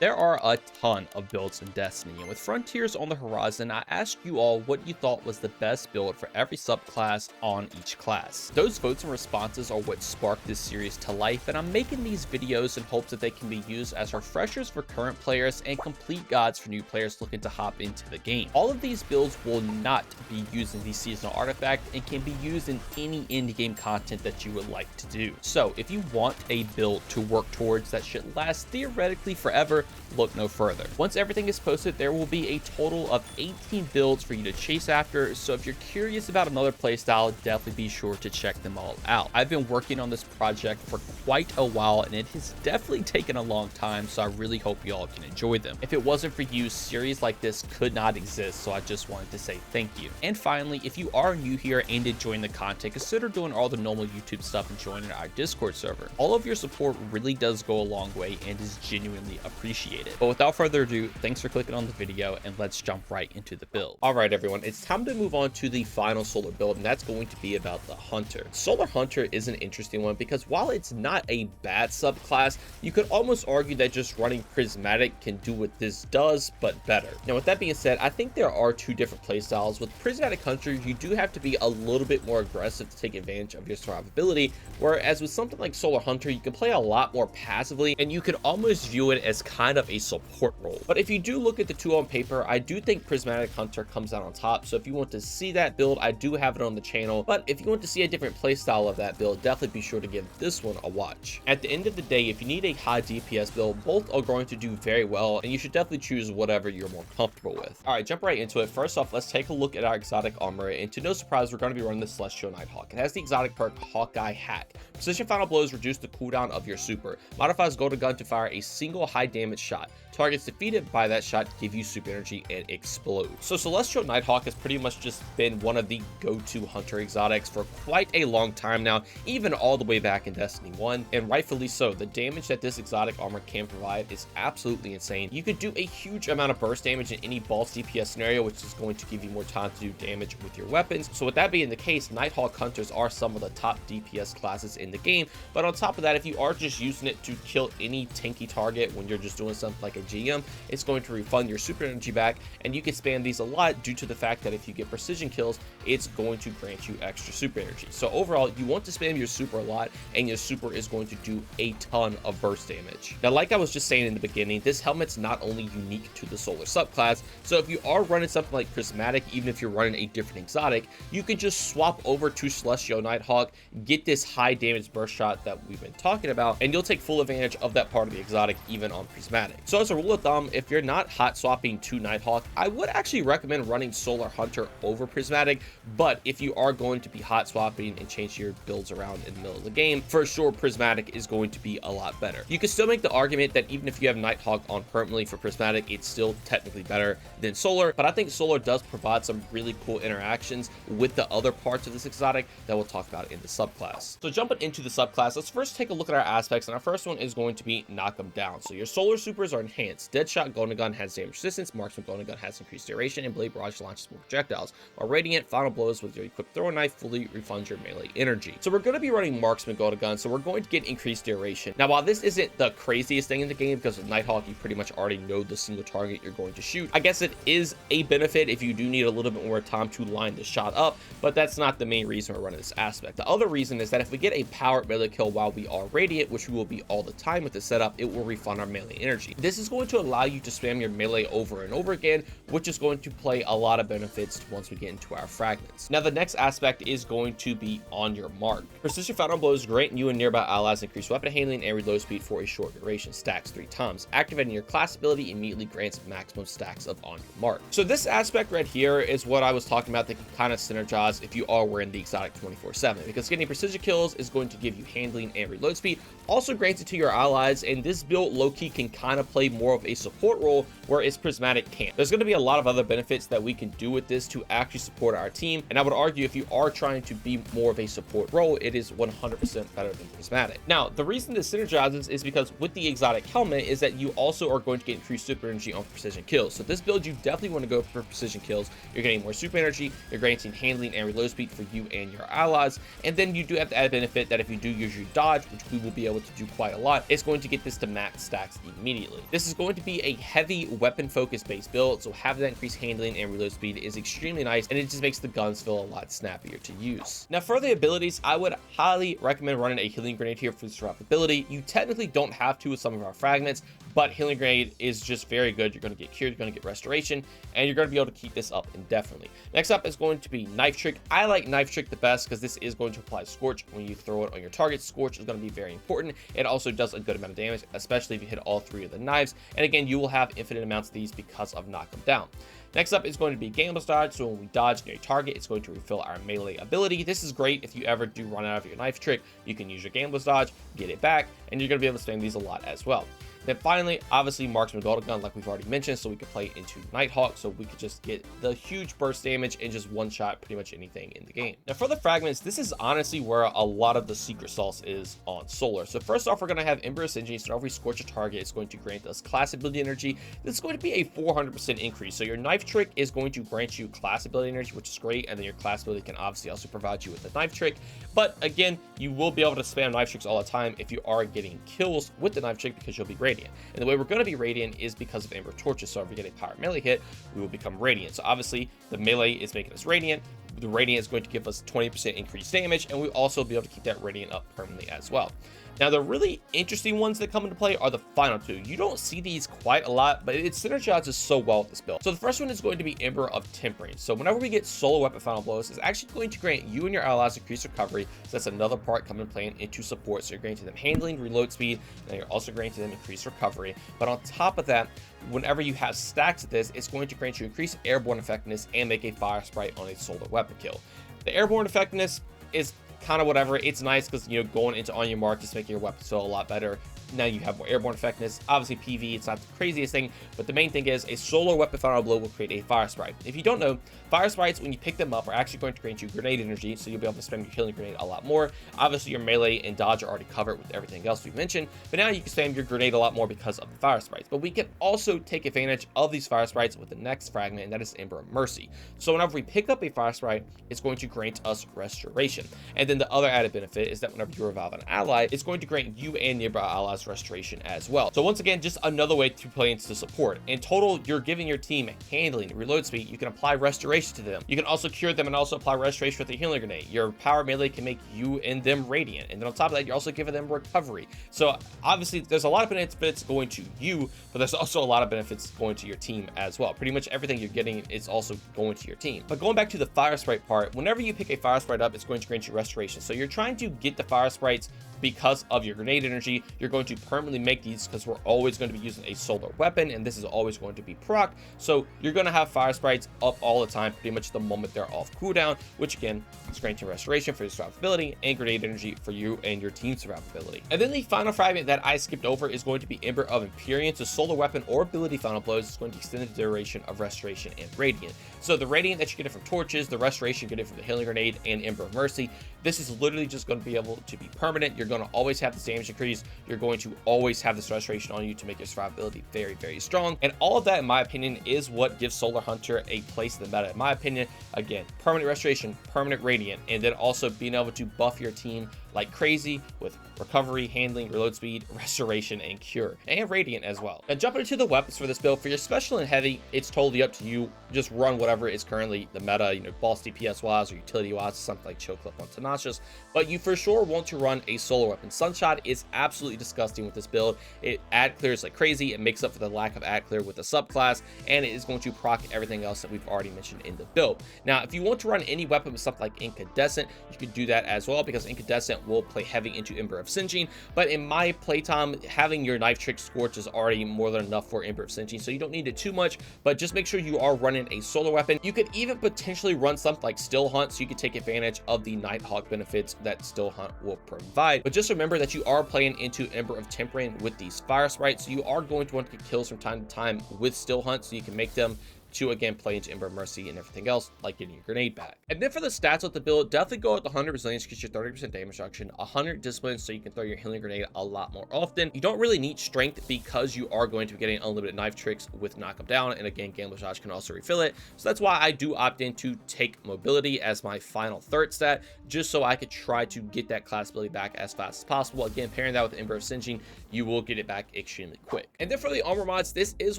There are a ton of builds in Destiny, and with Frontiers on the horizon, I asked you all what you thought was the best build for every subclass on each class. Those votes and responses are what sparked this series to life, and I'm making these videos in hopes that they can be used as refreshers for current players and complete guides for new players looking to hop into the game. All of these builds will not be using the seasonal artifact and can be used in any endgame content that you would like to do. So if you want a build to work towards that should last theoretically forever, look no further. Once everything is posted, there will be a total of 18 builds for you to chase after, so if you're curious about another playstyle, definitely be sure to check them all out. I've been working on this project for quite a while, and it has definitely taken a long time, so I really hope you all can enjoy them. If it wasn't for you, series like this could not exist, so I just wanted to say thank you. And finally, if you are new here and enjoying the content, consider doing all the normal YouTube stuff and joining our Discord server. All of your support really does go a long way and is genuinely appreciated. But without further ado, thanks for clicking on the video, and let's jump right into the build. All right, everyone, it's time to move on to the final solar build, and that's going to be about the Hunter. Solar Hunter is an interesting one because while it's not a bad subclass, you could almost argue that just running Prismatic can do what this does, but better. Now, with that being said, I think there are two different playstyles. With Prismatic Hunter, you do have to be a little bit more aggressive to take advantage of your survivability, whereas with something like Solar Hunter, you can play a lot more passively, and you could almost view it as kind of a support role. But if you do look at the two on paper, I do think Prismatic Hunter comes out on top. So if you want to see that build, I do have it on the channel. But if you want to see a different playstyle of that build, definitely be sure to give this one a watch. At the end of the day, if you need a high DPS build, both are going to do very well, and you should definitely choose whatever you're more comfortable with. All right, jump right into it. First off, let's take a look at our exotic armor, and to no surprise, we're going to be running the Celestial Nighthawk. It has the exotic perk Hawkeye Hack. Precision final blows reduce the cooldown of your super. Modifies Golden Gun to fire a single high damage shot. Targets defeated by that shot give you super energy and explode. So Celestial Nighthawk has pretty much just been one of the go-to hunter exotics for quite a long time now, even all the way back in Destiny 1, and rightfully so. The damage that this exotic armor can provide is absolutely insane. You could do a huge amount of burst damage in any boss DPS scenario, which is going to give you more time to do damage with your weapons. So with that being the case, Nighthawk hunters are some of the top DPS classes in the game, but on top of that, if you are just using it to kill any tanky target when you're just doing something like a GM, it's going to refund your super energy back, and you can spam these a lot due to the fact that if you get precision kills, it's going to grant you extra super energy. So overall, you want to spam your super a lot, and your super is going to do a ton of burst damage. Now, like I was just saying in the beginning, this helmet's not only unique to the solar subclass, so if you are running something like Prismatic, even if you're running a different exotic, you can just swap over to Celestial Nighthawk, get this high damage burst shot that we've been talking about, and you'll take full advantage of that part of the exotic even on Prismatic. So as a rule of thumb, if you're not hot swapping to Nighthawk, I would actually recommend running Solar Hunter over Prismatic, but if you are going to be hot swapping and change your builds around in the middle of the game, for sure Prismatic is going to be a lot better. You can still make the argument that even if you have Nighthawk on permanently for Prismatic, it's still technically better than Solar, but I think Solar does provide some really cool interactions with the other parts of this exotic that we'll talk about in the subclass. So jumping into the subclass, let's first take a look at our aspects, and our first one is going to be Knock 'em Down. So your Solar supers are enhanced. Deadshot Golden Gun has damage resistance, Marksman Golden Gun has increased duration, and Blade Barrage launches more projectiles, while Radiant Final Blows with your equipped throwing knife fully refunds your melee energy. So we're going to be running Marksman Golden Gun, so we're going to get increased duration. Now, while this isn't the craziest thing in the game, because with Nighthawk you pretty much already know the single target you're going to shoot, I guess it is a benefit if you do need a little bit more time to line the shot up, but that's not the main reason we're running this aspect. The other reason is that if we get a powered melee kill while we are Radiant, which we will be all the time with the setup, it will refund our melee energy. This is going to allow you to spam your melee over and over again, which is going to play a lot of benefits once we get into our fragments. Now, the next aspect is going to be On Your Mark. Precision final blows grant you and nearby allies increased weapon handling and reload speed for a short duration, stacks 3 times. Activating your class ability immediately grants maximum stacks of On Your Mark. So this aspect right here is what I was talking about that can kind of synergize if you are wearing the exotic 24/7, because getting precision kills is going to give you handling and reload speed, also grants it to your allies, and this build low-key can kind of play more of a support role whereas Prismatic can't. There's going to be a lot of other benefits that we can do with this to actually support our team, and I would argue if you are trying to be more of a support role, it is 100% better than Prismatic. Now, the reason this synergizes is because with the exotic helmet is that you also are going to get increased super energy on precision kills. So this build, you definitely want to go for precision kills. You're getting more super energy, you're granting handling and reload speed for you and your allies, and then you do have the added benefit that if you do use your dodge, which we will be able to do quite a lot, it's going to get this to max stacks immediately. immediately. This is going to be a heavy weapon focus based build, so having that increased handling and reload speed is extremely nice, and it just makes the guns feel a lot snappier to use. Now for the abilities, I would highly recommend running a healing grenade here for survivability. You technically don't have to with some of our fragments, but healing grenade is just very good. You're going to get cured, you're going to get restoration, and you're going to be able to keep this up indefinitely. Next up is going to be knife trick. I like knife trick the best because this is going to apply scorch when you throw it on your target. Scorch is going to be very important. It also does a good amount of damage, especially if you hit all 3 of the knives, and again, you will have infinite amounts of these because of knock them down. Next up is going to be Gambler's Dodge. So when we dodge near a target, it's going to refill our melee ability. This is great if you ever do run out of your knife trick. You can use your Gambler's Dodge, get it back, and you're going to be able to spam these a lot as well. Then finally, obviously, Marksman Golden Gun, like we've already mentioned, so we could play into Nighthawk, so we could just get the huge burst damage and just one-shot pretty much anything in the game. Now, for the fragments, this is honestly where a lot of the secret sauce is on Solar. So first off, we're going to have Ember of Singeing, so whenever we scorch a target, it's going to grant us class ability energy. This is going to be a 400% increase, so your knife trick is going to grant you class ability energy, which is great, and then your class ability can obviously also provide you with the knife trick. But again, you will be able to spam knife tricks all the time if you are getting kills with the knife trick because you'll be radiant. And the way we're going to be radiant is because of Ember Torches. So if we get a power melee hit, we will become radiant. So obviously the melee is making us radiant. The radiant is going to give us 20% increased damage, and we'll also be able to keep that radiant up permanently as well. Now, the really interesting ones that come into play are the final 2. You don't see these quite a lot, but it synergizes so well with this build. So the first one is going to be Ember of Tempering. So whenever we get solo weapon final blows, it's actually going to grant you and your allies increased recovery. So that's another part coming playing into support. So you're granting them handling, reload speed, and you're also granting them increased recovery. But on top of that, whenever you have stacks of this, it's going to grant you increased airborne effectiveness and make a fire sprite on a solo weapon kill. The airborne effectiveness is kind of whatever. It's nice because, you know, going into on your mark just making your weapon feel a lot better. Now you have more airborne effectiveness. Obviously PV, it's not the craziest thing, but the main thing is a solo weapon final blow will create a fire sprite. If you don't know, fire sprites, when you pick them up, are actually going to grant you grenade energy, so you'll be able to spam your healing grenade a lot more. Obviously your melee and dodge are already covered with everything else we mentioned, but now you can spam your grenade a lot more because of the fire sprites. But we can also take advantage of these fire sprites with the next fragment, and that is Ember of Mercy. So whenever we pick up a fire sprite, it's going to grant us restoration. And then the other added benefit is that whenever you revive an ally, it's going to grant you and nearby allies restoration as well. So once again, just another way to play into support. In total, you're giving your team handling, reload speed. You can apply restoration to them. You can also cure them and also apply restoration with a healing grenade. Your power melee can make you and them radiant. And then on top of that, you're also giving them recovery. So obviously there's a lot of benefits going to you, but there's also a lot of benefits going to your team as well. Pretty much everything you're getting is also going to your team. But going back to the fire sprite part, whenever you pick a fire sprite up, it's going to grant you restoration. So you're trying to get the fire sprites because of your grenade energy. You're going to permanently make these because we're always going to be using a solar weapon, and this is always going to be proc. So you're going to have fire sprites up all the time, pretty much the moment they're off cooldown, which again is granting restoration for your survivability and grenade energy for you and your team survivability. And then the final fragment that I skipped over is going to be Ember of Empyrean. So solar weapon or ability final blows is going to extend the duration of restoration and radiant. So the radiant that you get from torches, the restoration you get from the healing grenade, and Ember of Mercy, this is literally just going to be able to be permanent. You're going to always have this damage increase. You're going to always have this restoration on you to make your survivability very, very strong. And all of that, in my opinion, is what gives Solar Hunter a place in the meta. In my opinion, again, permanent restoration, permanent radiant, and then also being able to buff your team like crazy with recovery, handling, reload speed, restoration, and cure, and radiant as well. Now jumping into the weapons for this build, for your special and heavy, it's totally up to you. Just run whatever is currently the meta, you know, boss DPS wise or utility wise, something like Chill Clip on Tenacious, but you for sure want to run a solar weapon. Sunshot is absolutely disgusting with this build. It ad clears like crazy. It makes up for the lack of ad clear with the subclass, and it is going to proc everything else that we've already mentioned in the build. Now, if you want to run any weapon with something like Incandescent, you could do that as well, because Incandescent will play heavy into Ember of Singeing. But in my playtime, having your knife trick scorch is already more than enough for Ember of Singeing, so you don't need it too much. But just make sure you are running a solar weapon. You could even potentially run something like Still Hunt, so you can take advantage of the Nighthawk benefits that Still Hunt will provide. But just remember that you are playing into Ember of Tempering with these fire sprites, so you are going to want to get kills from time to time with Still Hunt, so you can make them to again play into Ember of Mercy and everything else, like getting your grenade back. And then for the stats of the build, definitely go with 100 resilience, because you're 30% damage reduction, 100 discipline, so you can throw your healing grenade a lot more often. You don't really need strength because you are going to be getting unlimited knife tricks with knock 'em down, and again, Gambler's Dodge can also refill it. So that's why I do opt in to take mobility as my final third stat, just so I could try to get that class ability back as fast as possible. Again, pairing that with Ember of Singeing, you will get it back extremely quick. And then for the armor mods, this is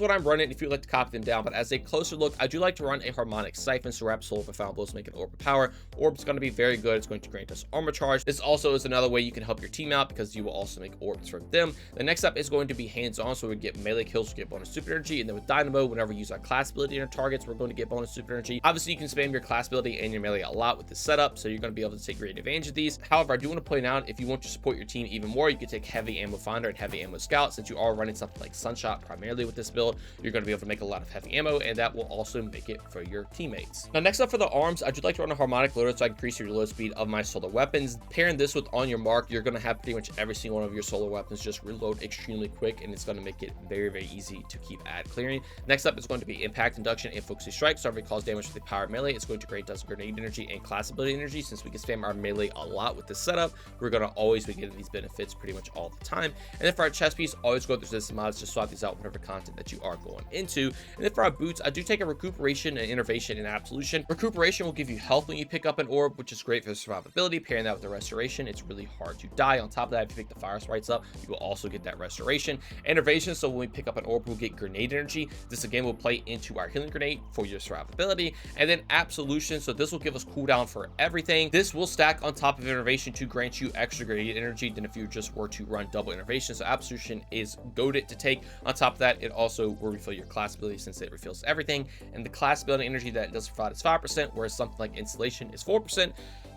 what I'm running if you'd like to copy them down, but as a closer look, I do like to run a harmonic siphon, so wrap soul of a final blows to make an orb of power. Orb's going to be very good. It's going to grant us armor charge. This also is another way you can help your team out, because you will also make orbs from them. The next up is going to be hands-on, so we get melee kills, we get bonus super energy, and then with dynamo, whenever we use our class ability in our targets, we're going to get bonus super energy. Obviously, you can spam your class ability and your melee a lot with this setup, so you're going to be able to take great advantage of these. However, I do want to point out, if you want to support your team even more, you can take heavy ammo finder and heavy ammo scout. Since you are running something like Sunshot primarily with this build, you're going to be able to make a lot of heavy ammo, and that will also make it for your teammates. Now, next up for the arms, I do like to run a harmonic loader so I can increase your reload speed of my solar weapons. Pairing this with on your mark, you're going to have pretty much every single one of your solar weapons just reload extremely quick, and it's going to make it very, very easy to keep ad clearing. Next up is going to be impact induction and focusing strike. So every cause damage with the power melee, it's going to grant us grenade energy and class ability energy. Since we can spam our melee a lot with this setup, we're going to always be getting these benefits pretty much all the time. And then for our chest piece, always go through resistance mods, just swap these out whatever content that you are going into. And then for our boots, I do take a recuperation and innervation and absolution. Recuperation will give you health when you pick up an orb, which is great for survivability. Pairing that with the restoration, it's really hard to die. On top of that, if you pick the fire sprites up, you will also get that restoration. Innervation, so when we pick up an orb, we'll get grenade energy. This again will play into our healing grenade for your survivability. And then absolution, so this will give us cooldown for everything. This will stack on top of innervation to grant you extra grenade energy than if you just were to run double innervation. So absolution is goated to take. On top of that, it also will refill your class ability since it refills everything, and the class ability energy that it does provide is 5%, whereas something like installation is 4%.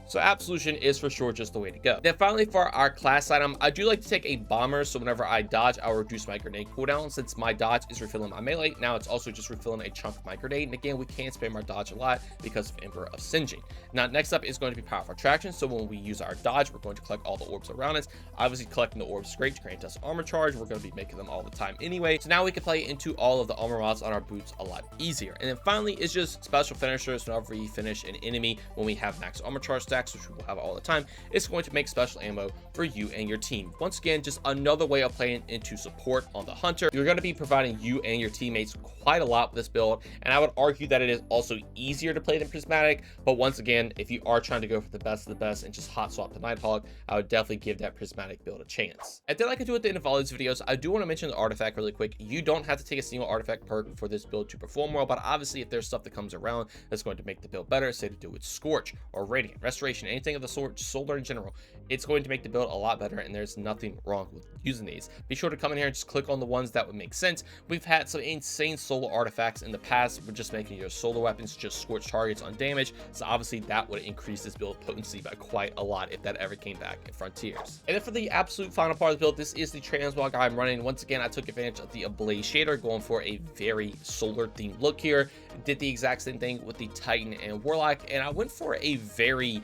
So absolution is for sure just the way to go. Then finally, for our class item, I do like to take a bomber, so whenever I dodge, I'll reduce my grenade cooldown. Since my dodge is refilling my melee, now it's also just refilling a chunk of my grenade. And again, we can spam our dodge a lot because of Ember of Singeing. Now next up is going to be powerful attraction, so when we use our dodge, we're going to collect all the orbs around us. Obviously, collecting the orbs is great to grant us armor charge. We're going to be making them all the time anyway, so now we can play into all of the armor mods on our boots a lot easier. And then finally is just special finishers. Whenever we finish an enemy when we have max armor charge stacks, which we will have all the time, it's going to make special ammo for you and your team. Once again, just another way of playing into support on the hunter. You're going to be providing you and your teammates quite a lot with this build, and I would argue that it is also easier to play than prismatic. But once again, if you are trying to go for the best of the best and just hot swap the Nighthawk, I would definitely give that prismatic build a chance. And then like I do at the end of all these videos, I do want to mention the artifact really quick. You don't have to take a single artifact perk for this build to perform well, but obviously if there's stuff that comes around that's going to make the build better, say to do with Scorch or Radiant, Restoration, anything of the sort, Solar in general, it's going to make the build a lot better, and there's nothing wrong with using these. Be sure to come in here and just click on the ones that would make sense. We've had some insane solar artifacts in the past. We're just making your solar weapons just scorch targets on damage, so obviously that would increase this build potency by quite a lot if that ever came back in Frontiers. And then for the absolute final part of the build, this is the Transmog I'm running. Once again, I took advantage of the Ablaze shader, going for a very solar themed look here. Did the exact same thing with the Titan and Warlock, and I went for a very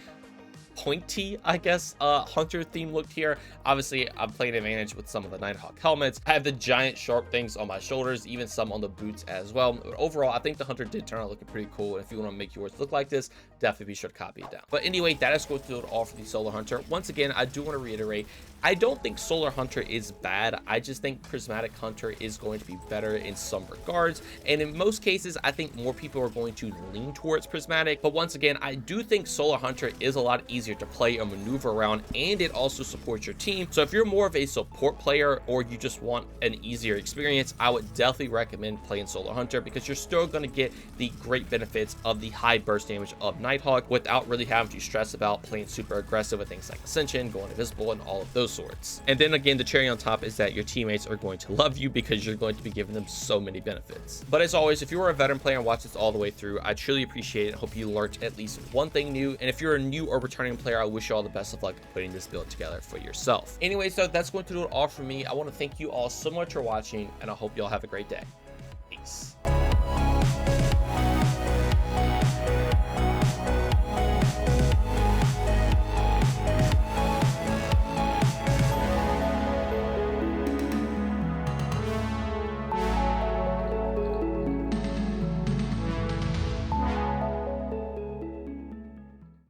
pointy, I guess, hunter theme look here. Obviously, I'm playing advantage with some of the Nighthawk helmets. I have the giant sharp things on my shoulders, even some on the boots as well. But overall, I think the hunter did turn out looking pretty cool, and if you want to make yours look like this, definitely be sure to copy it down. But anyway, that is going to do it all for the Solar Hunter. Once again, I do want to reiterate, I don't think Solar Hunter is bad. I just think Prismatic Hunter is going to be better in some regards, and in most cases, I think more people are going to lean towards Prismatic. But once again, I do think Solar Hunter is a lot easier to play or maneuver around, and it also supports your team. So if you're more of a support player or you just want an easier experience, I would definitely recommend playing Solar Hunter, because you're still going to get the great benefits of the high burst damage of Nighthawk without really having to stress about playing super aggressive with things like Ascension, going invisible, and all of those sorts. And then again, the cherry on top is that your teammates are going to love you because you're going to be giving them so many benefits. But as always, if you are a veteran player and watch this all the way through, I truly appreciate it. I hope you learned at least one thing new, and if you're a new or returning player, I wish you all the best of luck putting this build together for yourself. Anyway, so that's going to do it all for me. I want to thank you all so much for watching, and I hope you all have a great day. Peace.